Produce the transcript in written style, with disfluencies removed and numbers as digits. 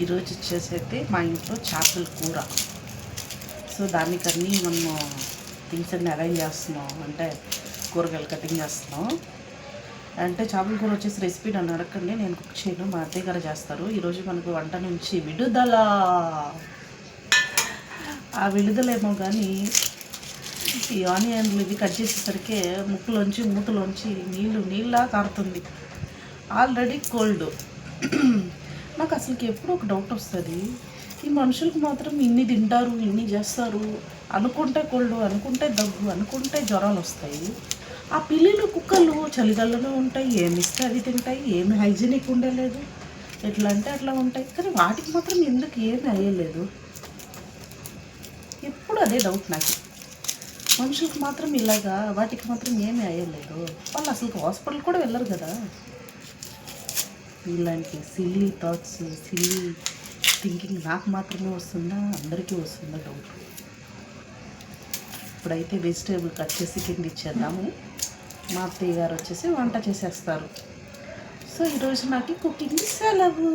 ఈరోజు వచ్చేసి అయితే మా ఇంట్లో చేపల కూర. సో దానికన్నీ మనము థింగ్స్ అన్ని అరేంజ్ చేస్తున్నాం, అంటే కూరగాయలు కటింగ్ చేస్తున్నాం. అంటే చేపల కూర వచ్చేసి రెసిపీ నన్ను అడగండి, నేను కుక్ చేయను, మా అత్తయ్య గారు చేస్తారు. ఈరోజు మనకు వంట నుంచి విడుదల. ఆ విడుదలేమో కానీ ఈ ఆనియన్లు ఇవి కట్ చేసేసరికి ముక్కులోంచి మూతలోంచి నీళ్ళ కారుతుంది. Already cold. నాకు అసలుకి ఎప్పుడు ఒక డౌట్ వస్తుంది, ఈ మనుషులకు మాత్రం ఇన్ని తింటారు, ఇన్ని చేస్తారు, అనుకుంటే కోల్డ్, అనుకుంటే దగ్గు, అనుకుంటే జ్వరాలు వస్తాయి. ఆ పిల్లిలు కుక్కలు చలిగాల్లోనే ఉంటాయి, ఏమి ఇస్తే అవి తింటాయి, ఏమి హైజీనిక్ ఉండలేదు, ఎట్లా అంటే అట్లా ఉంటాయి. కానీ వాటికి మాత్రం ఎందుకు ఏమి అయ్యలేదు? ఎప్పుడు అదే డౌట్ నాకు. మనుషులకు మాత్రం ఇలాగా, వాటికి మాత్రం ఏమీ అయ్యలేదు. వాళ్ళు అసలు హాస్పిటల్ కూడా వెళ్ళరు కదా. ఇలాంటి సిల్లీ థాట్స్, సిల్లీ థింకింగ్ నాకు మాత్రమే వస్తుందా, అందరికీ వస్తుందా డౌట్. ఇప్పుడైతే వెజిటేబుల్ కట్ చేసి కింద ఇచ్చేద్దాము. మా అత్తయ్య గారు వచ్చేసి వంట చేసేస్తారు. సో ఈరోజు నాకు కుకింగ్ సెలవు.